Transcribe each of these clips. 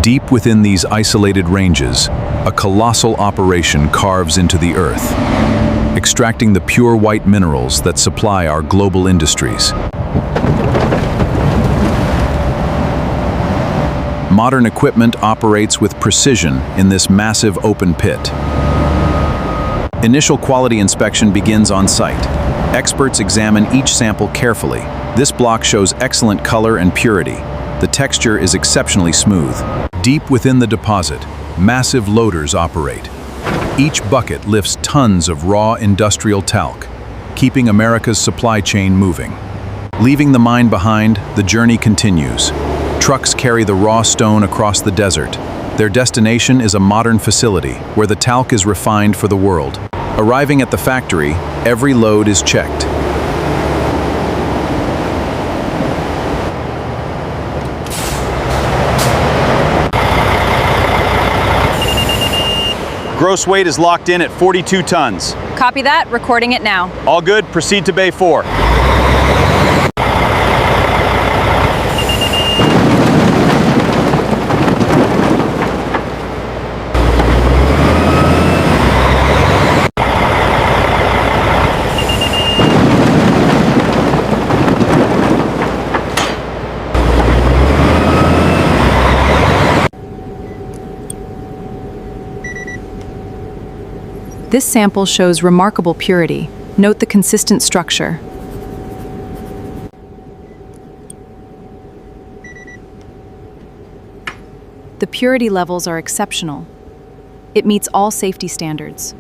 Deep within these isolated ranges, a colossal operation carves into the earth, extracting the pure white minerals that supply our global industries. Modern equipment operates with precision in this massive open pit. Initial quality inspection begins on site. Experts examine each sample carefully. This block shows excellent color and purity. The texture is exceptionally smooth. Deep within the deposit, massive loaders operate. Each bucket lifts tons of raw industrial talc, keeping America's supply chain moving. Leaving the mine behind, the journey continues. Trucks carry the raw stone across the desert. Their destination is a modern facility where the talc is refined for the world. Arriving at the factory, every load is checked. Gross weight is locked in at 42 tons. Copy that, recording it now. All good, proceed to Bay 4. This sample shows remarkable purity. Note the consistent structure. The purity levels are exceptional. It meets all safety standards.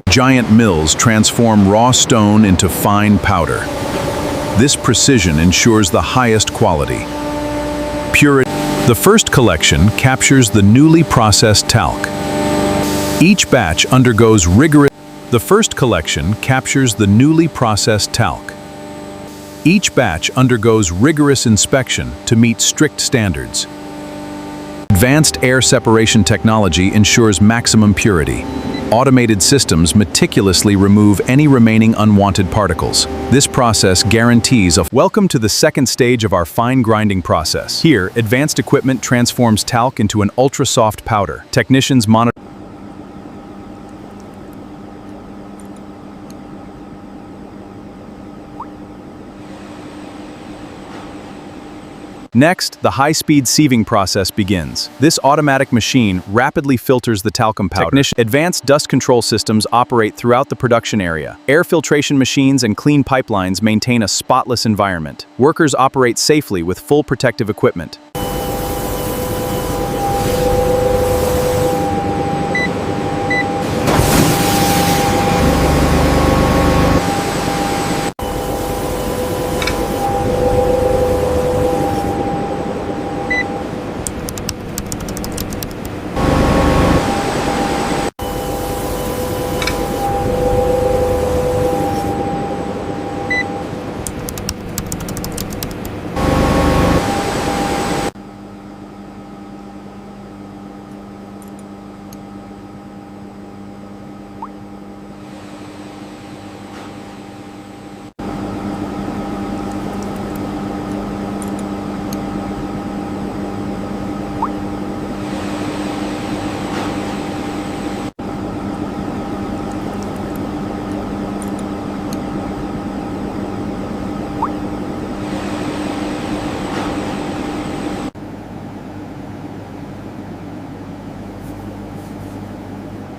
Giant mills transform raw stone into fine powder. This precision ensures the highest quality. Purity. The first collection captures the newly processed talc. Each batch undergoes rigorous. The first collection captures the newly processed talc. Each batch undergoes rigorous inspection to meet strict standards. Advanced air separation technology ensures maximum purity. Automated systems meticulously remove any remaining unwanted particles. This process guarantees a... Welcome to the second stage of our fine grinding process. Here, advanced equipment transforms talc into an ultra-soft powder. Technicians monitor... Next, the high-speed sieving process begins. This automatic machine rapidly filters the talcum powder. Advanced dust control systems operate throughout the production area. Air filtration machines and clean pipelines maintain a spotless environment. Workers operate safely with full protective equipment.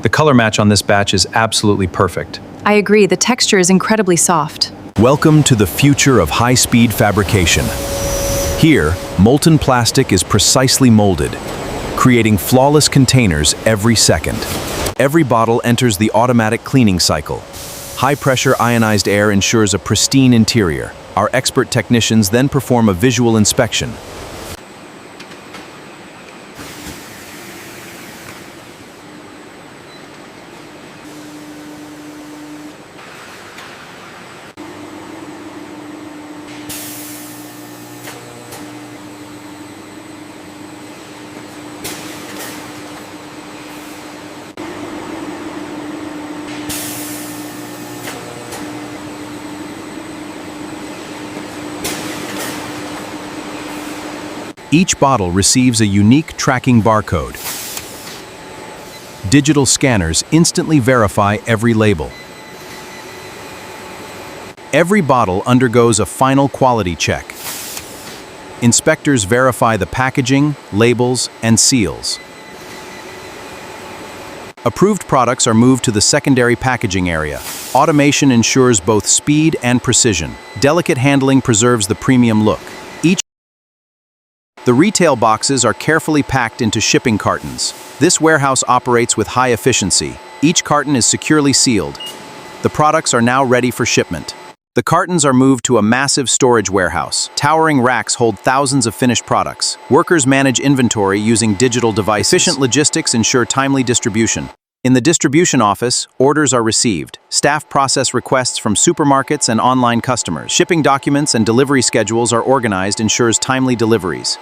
The color match on this batch is absolutely perfect. I agree, the texture is incredibly soft. Welcome to the future of high-speed fabrication. Here, molten plastic is precisely molded, creating flawless containers every second. Every bottle enters the automatic cleaning cycle. High-pressure ionized air ensures a pristine interior. Our expert technicians then perform a visual inspection. Each bottle receives a unique tracking barcode. Digital scanners instantly verify every label. Every bottle undergoes a final quality check. Inspectors verify the packaging, labels, and seals. Approved products are moved to the secondary packaging area. Automation ensures both speed and precision. Delicate handling preserves the premium look. The retail boxes are carefully packed into shipping cartons. This warehouse operates with high efficiency. Each carton is securely sealed. The products are now ready for shipment. The cartons are moved to a massive storage warehouse. Towering racks hold thousands of finished products. Workers manage inventory using digital devices. Efficient logistics ensure timely distribution. In the distribution office, orders are received. Staff process requests from supermarkets and online customers. Shipping documents and delivery schedules are organized, ensures timely deliveries.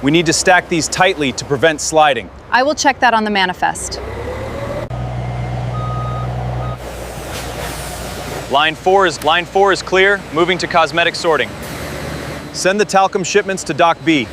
We need to stack these tightly to prevent sliding. I will check that on the manifest. Line 4 is clear, moving to cosmetic sorting. Send the talcum shipments to Dock B.